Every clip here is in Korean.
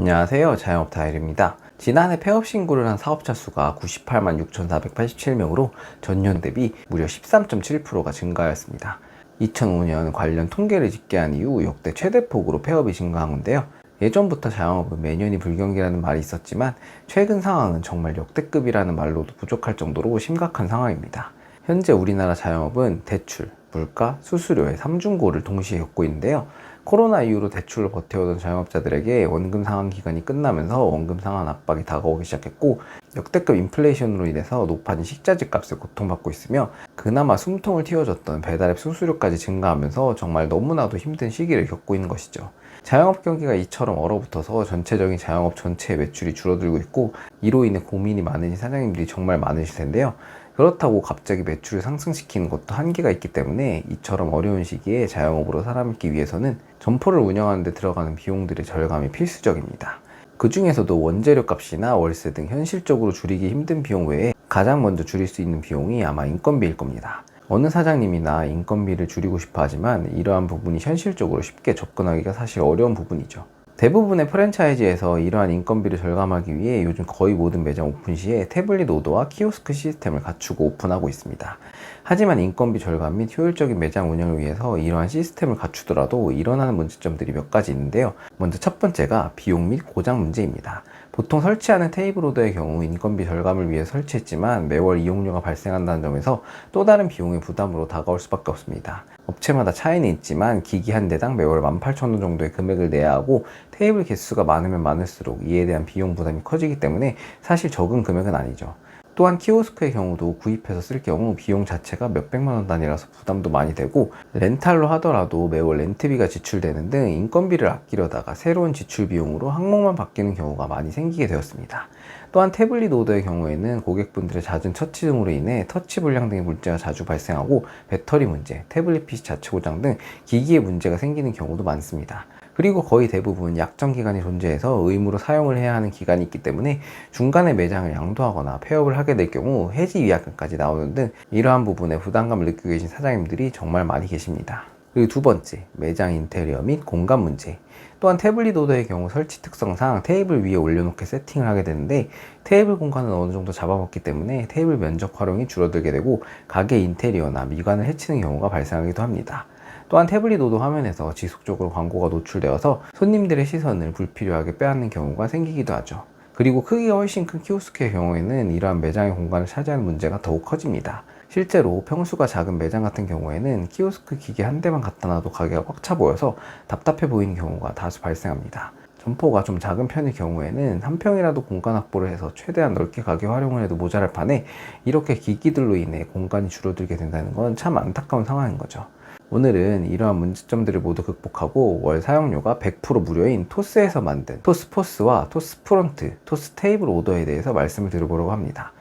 안녕하세요. 자영업 다일입니다. 지난해 폐업 신고를 한 사업자 수가 98만 6,487명으로 전년 대비 무려 13.7%가 증가하였습니다. 2005년 관련 통계를 집계한 이후 역대 최대폭으로 폐업이 증가한 건데요. 예전부터 자영업은 매년이 불경기라는 말이 있었지만 최근 상황은 정말 역대급이라는 말로도 부족할 정도로 심각한 상황입니다. 현재 우리나라 자영업은 대출, 물가, 수수료의 삼중고를 동시에 겪고 있는데요. 코로나 이후로 대출로 버텨오던 자영업자들에게 원금 상환 기간이 끝나면서 원금 상환 압박이 다가오기 시작했고, 역대급 인플레이션으로 인해서 높아진 식자재 값을 고통받고 있으며, 그나마 숨통을 틔워줬던 배달앱 수수료까지 증가하면서 정말 너무나도 힘든 시기를 겪고 있는 것이죠. 자영업 경기가 이처럼 얼어붙어서 전체적인 자영업 전체의 매출이 줄어들고 있고, 이로 인해 고민이 많으신 사장님들이 정말 많으실 텐데요. 그렇다고 갑자기 매출을 상승시키는 것도 한계가 있기 때문에 이처럼 어려운 시기에 자영업으로 살아남기 위해서는 점포를 운영하는 데 들어가는 비용들의 절감이 필수적입니다. 그 중에서도 원재료 값이나 월세 등 현실적으로 줄이기 힘든 비용 외에 가장 먼저 줄일 수 있는 비용이 아마 인건비일 겁니다. 어느 사장님이나 인건비를 줄이고 싶어 하지만 이러한 부분이 현실적으로 쉽게 접근하기가 사실 어려운 부분이죠. 대부분의 프랜차이즈에서 이러한 인건비를 절감하기 위해 요즘 거의 모든 매장 오픈 시에 태블릿 오더와 키오스크 시스템을 갖추고 오픈하고 있습니다. 하지만 인건비 절감 및 효율적인 매장 운영을 위해서 이러한 시스템을 갖추더라도 일어나는 문제점들이 몇 가지 있는데요. 먼저 첫 번째가 비용 및 고장 문제입니다. 보통 설치하는 테이블 오더의 경우 인건비 절감을 위해 설치했지만 매월 이용료가 발생한다는 점에서 또 다른 비용의 부담으로 다가올 수밖에 없습니다. 업체마다 차이는 있지만 기기 한 대당 매월 18,000원 정도의 금액을 내야 하고, 테이블 개수가 많으면 많을수록 이에 대한 비용 부담이 커지기 때문에 사실 적은 금액은 아니죠. 또한 키오스크의 경우도 구입해서 쓸 경우 비용 자체가 몇백만 원 단위라서 부담도 많이 되고, 렌탈로 하더라도 매월 렌트비가 지출되는 등 인건비를 아끼려다가 새로운 지출 비용으로 항목만 바뀌는 경우가 많이 생기게 되었습니다. 또한 태블릿 오더의 경우에는 고객분들의 잦은 터치 등으로 인해 터치 불량 등의 문제가 자주 발생하고, 배터리 문제, 태블릿 PC 자체 고장 등 기기에 문제가 생기는 경우도 많습니다. 그리고 거의 대부분 약정 기간이 존재해서 의무로 사용을 해야 하는 기간이 있기 때문에 중간에 매장을 양도하거나 폐업을 하게 될 경우 해지 위약금까지 나오는 등 이러한 부분에 부담감을 느끼고 계신 사장님들이 정말 많이 계십니다. 그리고 두 번째, 매장 인테리어 및 공간 문제. 또한 태블릿 오더의 경우 설치 특성상 테이블 위에 올려놓게 세팅을 하게 되는데, 테이블 공간은 어느 정도 잡아먹기 때문에 테이블 면적 활용이 줄어들게 되고 가게 인테리어나 미관을 해치는 경우가 발생하기도 합니다. 또한 태블릿 오더 화면에서 지속적으로 광고가 노출되어서 손님들의 시선을 불필요하게 빼앗는 경우가 생기기도 하죠. 그리고 크기가 훨씬 큰 키오스크의 경우에는 이러한 매장의 공간을 차지하는 문제가 더욱 커집니다. 실제로 평수가 작은 매장 같은 경우에는 키오스크 기계 한 대만 갖다 놔도 가게가 꽉 차 보여서 답답해 보이는 경우가 다수 발생합니다. 점포가 좀 작은 편의 경우에는 한 평이라도 공간 확보를 해서 최대한 넓게 가게 활용을 해도 모자랄 판에 이렇게 기기들로 인해 공간이 줄어들게 된다는 건 참 안타까운 상황인 거죠. 오늘은 이러한 문제점들을 모두 극복하고 월 사용료가 100% 무료인 토스에서 만든 토스포스와 토스프론트, 토스테이블 오더에 대해서 말씀을 드려보려고 합니다.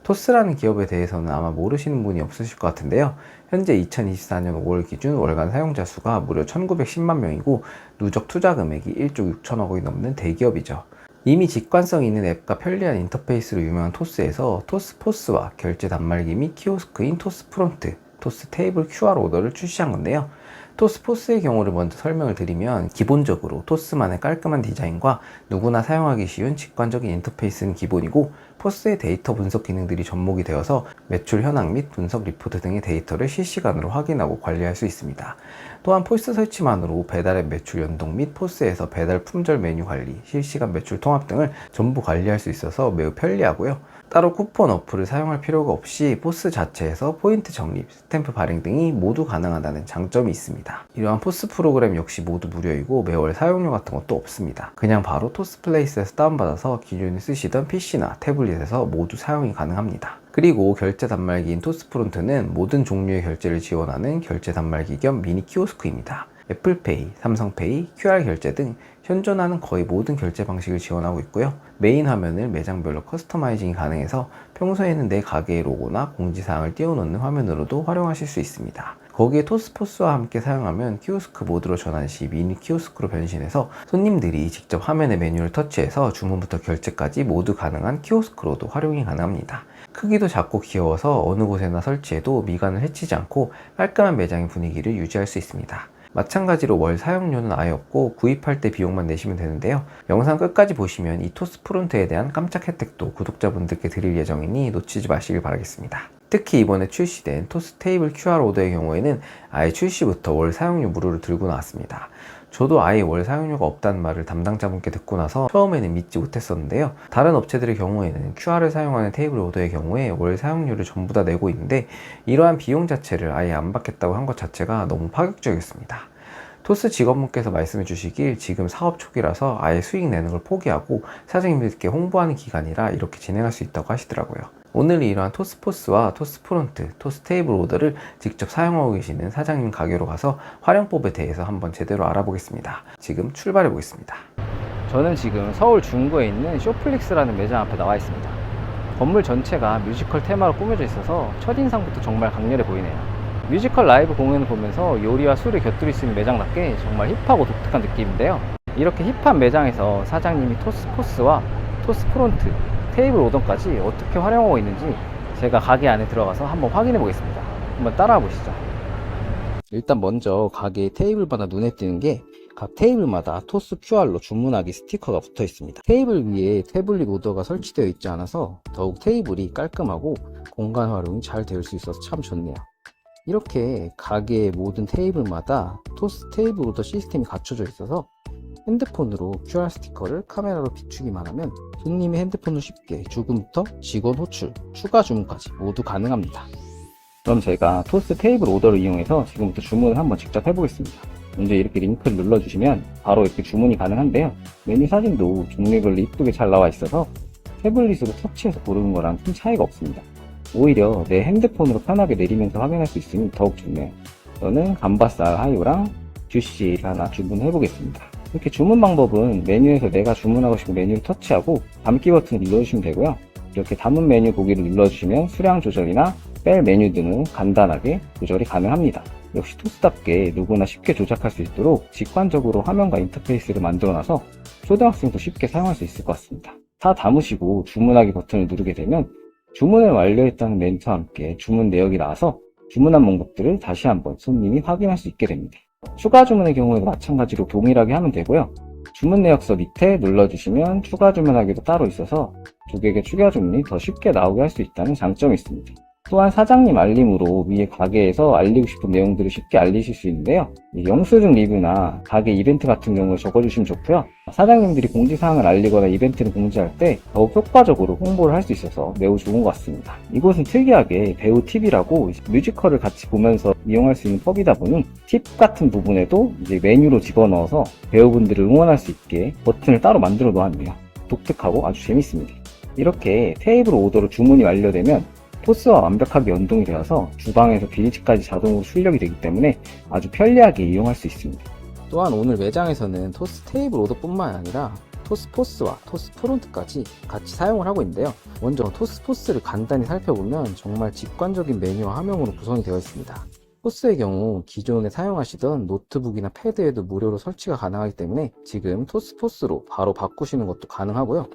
토스라는 기업에 대해서는 아마 모르시는 분이 없으실 것 같은데요. 현재 2024년 5월 기준 월간 사용자 수가 무려 1910만 명이고 누적 투자 금액이 1조 6천억 원이 넘는 대기업이죠. 이미 직관성 있는 앱과 편리한 인터페이스로 유명한 토스에서 토스포스와 결제 단말기 및 키오스크인 토스프론트, 토스 테이블 QR 오더를 출시한 건데요. 토스포스의 경우를 먼저 설명을 드리면, 기본적으로 토스만의 깔끔한 디자인과 누구나 사용하기 쉬운 직관적인 인터페이스는 기본이고, 포스의 데이터 분석 기능들이 접목이 되어서 매출 현황 및 분석 리포트 등의 데이터를 실시간으로 확인하고 관리할 수 있습니다. 또한 포스 설치만으로 배달앱 매출 연동 및 포스에서 배달 품절 메뉴 관리, 실시간 매출 통합 등을 전부 관리할 수 있어서 매우 편리하고요. 따로 쿠폰 어플을 사용할 필요가 없이 포스 자체에서 포인트 적립, 스탬프 발행 등이 모두 가능하다는 장점이 있습니다. 이러한 포스 프로그램 역시 모두 무료이고 매월 사용료 같은 것도 없습니다. 그냥 바로 토스플레이스에서 다운받아서 기존에 쓰시던 PC나 태블릿에서 모두 사용이 가능합니다. 그리고 결제 단말기인 토스프론트는 모든 종류의 결제를 지원하는 결제 단말기 겸 미니 키오스크입니다. 애플페이, 삼성페이, QR 결제 등 현존하는 거의 모든 결제 방식을 지원하고 있고요. 메인 화면을 매장별로 커스터마이징이 가능해서 평소에는 내 가게의 로고나 공지사항을 띄워놓는 화면으로도 활용하실 수 있습니다. 거기에 토스포스와 함께 사용하면 키오스크 모드로 전환 시 미니 키오스크로 변신해서 손님들이 직접 화면에 메뉴를 터치해서 주문부터 결제까지 모두 가능한 키오스크로도 활용이 가능합니다. 크기도 작고 귀여워서 어느 곳에나 설치해도 미간을 해치지 않고 깔끔한 매장의 분위기를 유지할 수 있습니다. 마찬가지로 월 사용료는 아예 없고 구입할 때 비용만 내시면 되는데요. 영상 끝까지 보시면 이 토스 프론트에 대한 깜짝 혜택도 구독자분들께 드릴 예정이니 놓치지 마시길 바라겠습니다. 특히 이번에 출시된 토스 테이블 QR 오더의 경우에는 아예 출시부터 월 사용료 무료를 들고 나왔습니다. 저도 아예 월 사용료가 없다는 말을 담당자분께 듣고 나서 처음에는 믿지 못했었는데요. 다른 업체들의 경우에는 QR을 사용하는 테이블 오더의 경우에 월 사용료를 전부 다 내고 있는데 이러한 비용 자체를 아예 안 받겠다고 한 것 자체가 너무 파격적이었습니다. 토스 직원분께서 말씀해 주시길 지금 사업 초기라서 아예 수익 내는 걸 포기하고 사장님들께 홍보하는 기간이라 이렇게 진행할 수 있다고 하시더라고요. 오늘 이러한 토스포스와 토스프론트, 토스테이블 오더를 직접 사용하고 계시는 사장님 가게로 가서 활용법에 대해서 한번 제대로 알아보겠습니다. 지금 출발해 보겠습니다. 저는 지금 서울 중구에 있는 쇼플릭스라는 매장 앞에 나와 있습니다. 건물 전체가 뮤지컬 테마로 꾸며져 있어서 첫인상부터 정말 강렬해 보이네요. 뮤지컬 라이브 공연을 보면서 요리와 술을 곁들일 수 있는 매장답게 정말 힙하고 독특한 느낌인데요. 이렇게 힙한 매장에서 사장님이 토스포스와 토스프론트, 테이블 오더까지 어떻게 활용하고 있는지 제가 가게 안에 들어가서 한번 확인해 보겠습니다. 한번 따라와 보시죠. 일단 먼저 가게 테이블마다 눈에 띄는 게 각 테이블마다 토스 QR로 주문하기 스티커가 붙어 있습니다. 테이블 위에 태블릿 오더가 설치되어 있지 않아서 더욱 테이블이 깔끔하고 공간 활용이 잘 될 수 있어서 참 좋네요. 이렇게 가게의 모든 테이블마다 토스 테이블 오더 시스템이 갖춰져 있어서 핸드폰으로 QR 스티커를 카메라로 비추기만 하면 손님이 핸드폰으로 쉽게 주문부터 직원 호출, 추가 주문까지 모두 가능합니다. 그럼 제가 토스 테이블 오더를 이용해서 지금부터 주문을 한번 직접 해보겠습니다. 먼저 이렇게 링크를 눌러주시면 바로 이렇게 주문이 가능한데요. 메뉴 사진도 종류별로 이쁘게 잘 나와 있어서 태블릿으로 터치해서 고르는 거랑 큰 차이가 없습니다. 오히려 내 핸드폰으로 편하게 내리면서 확인할 수 있으니 더욱 좋네요. 저는 감바살 하이오랑 주시를 하나 주문해 보겠습니다. 이렇게 주문 방법은 메뉴에서 내가 주문하고 싶은 메뉴를 터치하고 담기 버튼을 눌러주시면 되고요. 이렇게 담은 메뉴 보기를 눌러주시면 수량 조절이나 뺄 메뉴 등은 간단하게 조절이 가능합니다. 역시 토스답게 누구나 쉽게 조작할 수 있도록 직관적으로 화면과 인터페이스를 만들어놔서 초등학생도 쉽게 사용할 수 있을 것 같습니다. 다 담으시고 주문하기 버튼을 누르게 되면 주문을 완료했다는 멘트와 함께 주문 내역이 나와서 주문한 목록들을 다시 한번 손님이 확인할 수 있게 됩니다. 추가 주문의 경우에도 마찬가지로 동일하게 하면 되고요. 주문 내역서 밑에 눌러주시면 추가 주문하기도 따로 있어서 고객의 추가 주문이 더 쉽게 나오게 할 수 있다는 장점이 있습니다. 또한 사장님 알림으로 위에 가게에서 알리고 싶은 내용들을 쉽게 알리실 수 있는데요. 영수증 리뷰나 가게 이벤트 같은 경우를 적어주시면 좋고요. 사장님들이 공지사항을 알리거나 이벤트를 공지할 때 더욱 효과적으로 홍보를 할 수 있어서 매우 좋은 것 같습니다. 이곳은 특이하게 배우 팁이라고 뮤지컬을 같이 보면서 이용할 수 있는 펍이다 보니 팁 같은 부분에도 이제 메뉴로 집어넣어서 배우분들을 응원할 수 있게 버튼을 따로 만들어 놓았네요. 독특하고 아주 재밌습니다. 이렇게 테이블 오더로 주문이 완료되면 토스와 완벽하게 연동이 되어서 주방에서 비리지까지 자동으로 출력이 되기 때문에 아주 편리하게 이용할 수 있습니다. 또한 오늘 매장에서는 토스 테이블 오더뿐만 아니라 토스포스와 토스프론트까지 같이 사용을 하고 있는데요. 먼저 토스포스를 간단히 살펴보면 정말 직관적인 메뉴와 화면으로 구성이 되어 있습니다. 포스의 경우 기존에 사용하시던 노트북이나 패드에도 무료로 설치가 가능하기 때문에 지금 토스포스로 바로 바꾸시는 것도 가능하고요.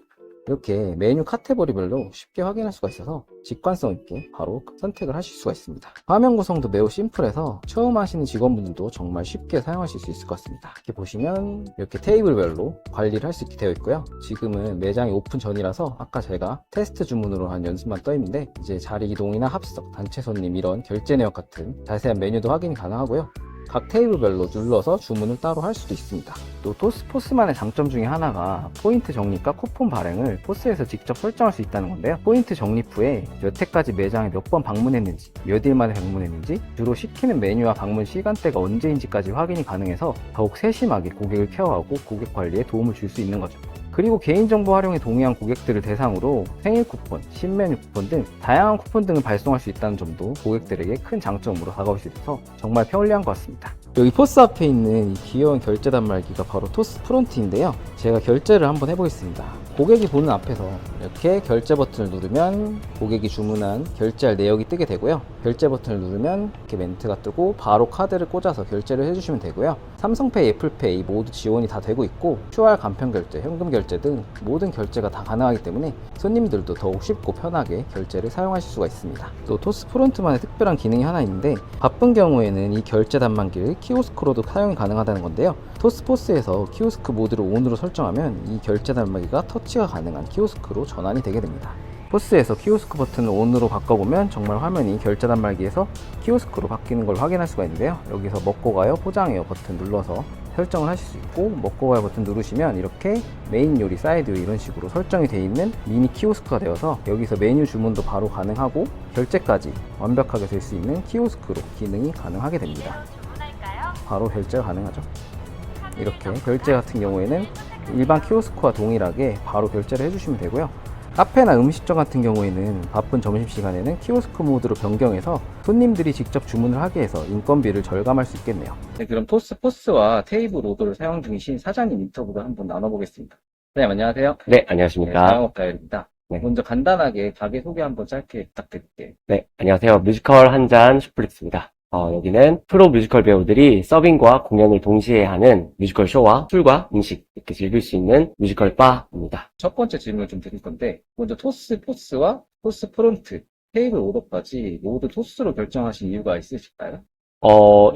이렇게 메뉴 카테고리별로 쉽게 확인할 수가 있어서 직관성 있게 바로 선택을 하실 수가 있습니다. 화면 구성도 매우 심플해서 처음 하시는 직원분들도 정말 쉽게 사용하실 수 있을 것 같습니다. 이렇게 보시면 이렇게 테이블별로 관리를 할 수 있게 되어 있고요. 지금은 매장이 오픈 전이라서 아까 제가 테스트 주문으로 한 연습만 떠 있는데 이제 자리 이동이나 합석, 단체 손님 이런 결제 내역 같은 자세한 메뉴도 확인이 가능하고요. 각 테이블별로 눌러서 주문을 따로 할 수도 있습니다. 또 토스포스만의 장점 중에 하나가 포인트 적립과 쿠폰 발행을 포스에서 직접 설정할 수 있다는 건데요. 포인트 적립 후에 여태까지 매장에 몇 번 방문했는지, 몇 일 만에 방문했는지, 주로 시키는 메뉴와 방문 시간대가 언제인지까지 확인이 가능해서 더욱 세심하게 고객을 케어하고 고객 관리에 도움을 줄 수 있는 거죠. 그리고 개인정보 활용에 동의한 고객들을 대상으로 생일 쿠폰, 신메뉴 쿠폰 등 다양한 쿠폰 등을 발송할 수 있다는 점도 고객들에게 큰 장점으로 다가올 수 있어서 정말 편리한 것 같습니다. 여기 포스 앞에 있는 이 귀여운 결제 단말기가 바로 토스 프론트인데요. 제가 결제를 한번 해보겠습니다. 고객이 보는 앞에서 이렇게 결제 버튼을 누르면 고객이 주문한 결제할 내역이 뜨게 되고요. 결제 버튼을 누르면 이렇게 멘트가 뜨고 바로 카드를 꽂아서 결제를 해주시면 되고요. 삼성페이, 애플페이 모두 지원이 다 되고 있고 QR 간편 결제, 현금 결제 등 모든 결제가 다 가능하기 때문에 손님들도 더욱 쉽고 편하게 결제를 사용하실 수가 있습니다. 또 토스 프론트만의 특별한 기능이 하나 있는데 바쁜 경우에는 이 결제 단말기를 키오스크로도 사용이 가능하다는 건데요. 토스 포스에서 키오스크 모드를 ON으로 설정하면 이 결제 단말기가 터치가 가능한 키오스크로 전환이 되게 됩니다. 포스에서 키오스크 버튼을 ON으로 바꿔보면 정말 화면이 결제 단말기에서 키오스크로 바뀌는 걸 확인할 수가 있는데요. 여기서 먹고 가요, 포장해요 버튼 눌러서 설정을 하실 수 있고, 먹고 가요 버튼 누르시면 이렇게 메인 요리, 사이드 요리 이런 식으로 설정이 되어 있는 미니 키오스크가 되어서 여기서 메뉴 주문도 바로 가능하고 결제까지 완벽하게 될 수 있는 키오스크로 기능이 가능하게 됩니다. 바로 결제가 가능하죠. 이렇게 결제 같은 경우에는 일반 키오스크와 동일하게 바로 결제를 해주시면 되고요. 카페나 음식점 같은 경우에는 바쁜 점심시간에는 키오스크 모드로 변경해서 손님들이 직접 주문을 하게 해서 인건비를 절감할 수 있겠네요. 네, 그럼 토스 포스와 테이블 오더를 사용 중이신 사장님 인터뷰를 한번 나눠보겠습니다. 네, 안녕하세요. 네, 안녕하십니까. 자영업가입니다. 네. 먼저 간단하게 가게 소개 한번 짧게 부탁드릴게요. 네, 안녕하세요. 뮤지컬 한 잔 슈플릭스입니다. 여기는 프로 뮤지컬 배우들이 서빙과 공연을 동시에 하는 뮤지컬 쇼와 술과 음식 이렇게 즐길 수 있는 뮤지컬 바입니다. 첫 번째 질문을 좀 드릴 건데, 먼저 토스 포스와 토스 프론트, 테이블 오더까지 모두 토스로 결정하신 이유가 있으실까요?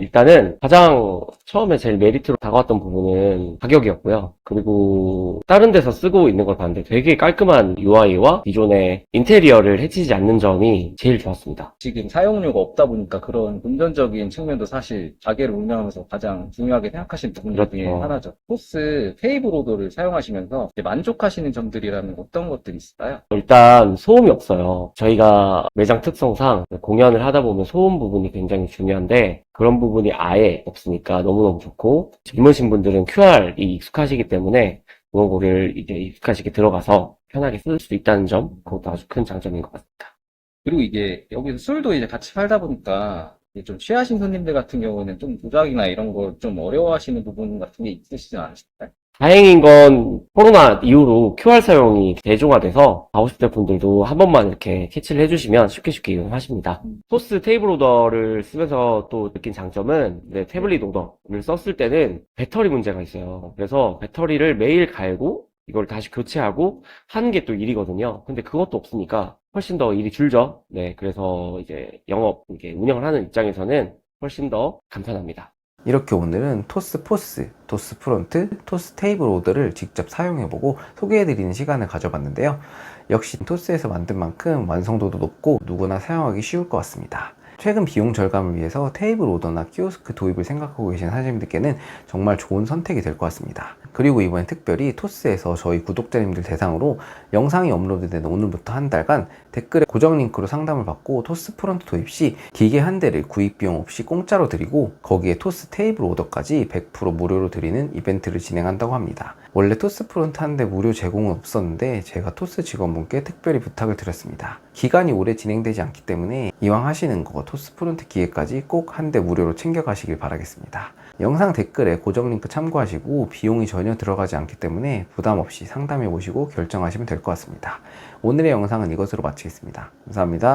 일단은 가장 처음에 제일 메리트로 다가왔던 부분은 가격이었고요. 그리고 다른 데서 쓰고 있는 걸 봤는데 되게 깔끔한 UI와 기존의 인테리어를 해치지 않는 점이 제일 좋았습니다. 지금 사용료가 없다 보니까 그런 금전적인 측면도 사실 가게를 운영하면서 가장 중요하게 생각하시는 부분 중에 그렇죠. 하나죠. 토스 테이블 오더를 사용하시면서 이제 만족하시는 점들이라면 어떤 것들이 있을까요? 일단 소음이 없어요. 저희가 매장 특성상 공연을 하다 보면 소음 부분이 굉장히 중요한데 그런 부분이 아예 없으니까 너무너무 좋고, 젊으신 분들은 QR이 익숙하시기 때문에 그거를 이제 익숙하시게 들어가서 편하게 쓸 수 있다는 점, 그것도 아주 큰 장점인 것 같습니다. 그리고 이게 여기서 술도 이제 같이 팔다 보니까 이제 좀 취하신 손님들 같은 경우는 좀 조작이나 이런 걸 좀 어려워하시는 부분 같은 게 있으시지 않으실까요? 다행인 건 코로나 이후로 QR 사용이 대중화돼서 가고 싶을 분들도 한 번만 이렇게 캐치를 해주시면 쉽게 이용하십니다. 토스 테이블 오더를 쓰면서 또 느낀 장점은 태블릿 오더를 썼을 때는 배터리 문제가 있어요. 그래서 배터리를 매일 갈고 이걸 다시 교체하고 하는 게 또 일이거든요. 근데 그것도 없으니까 훨씬 더 일이 줄죠. 네, 그래서 이제 영업, 이게 운영을 하는 입장에서는 훨씬 더 간편합니다. 이렇게 오늘은 토스 포스, 토스 프론트, 토스 테이블 오더를 직접 사용해보고 소개해드리는 시간을 가져봤는데요. 역시 토스에서 만든 만큼 완성도도 높고 누구나 사용하기 쉬울 것 같습니다. 최근 비용 절감을 위해서 테이블 오더나 키오스크 도입을 생각하고 계신 사장님들께는 정말 좋은 선택이 될 것 같습니다. 그리고 이번엔 특별히 토스에서 저희 구독자님들 대상으로 영상이 업로드되는 오늘부터 한 달간 댓글에 고정 링크로 상담을 받고 토스 프론트 도입 시 기계 한 대를 구입 비용 없이 공짜로 드리고 거기에 토스 테이블 오더까지 100% 무료로 드리는 이벤트를 진행한다고 합니다. 원래 토스 프론트 한 대 무료 제공은 없었는데 제가 토스 직원분께 특별히 부탁을 드렸습니다. 기간이 오래 진행되지 않기 때문에 이왕 하시는 거 토스 프론트 기계까지 꼭 한 대 무료로 챙겨가시길 바라겠습니다. 영상 댓글에 고정 링크 참고하시고 비용이 전혀 들어가지 않기 때문에 부담 없이 상담해 보시고 결정하시면 될 것 같습니다. 오늘의 영상은 이것으로 마치겠습니다. 감사합니다.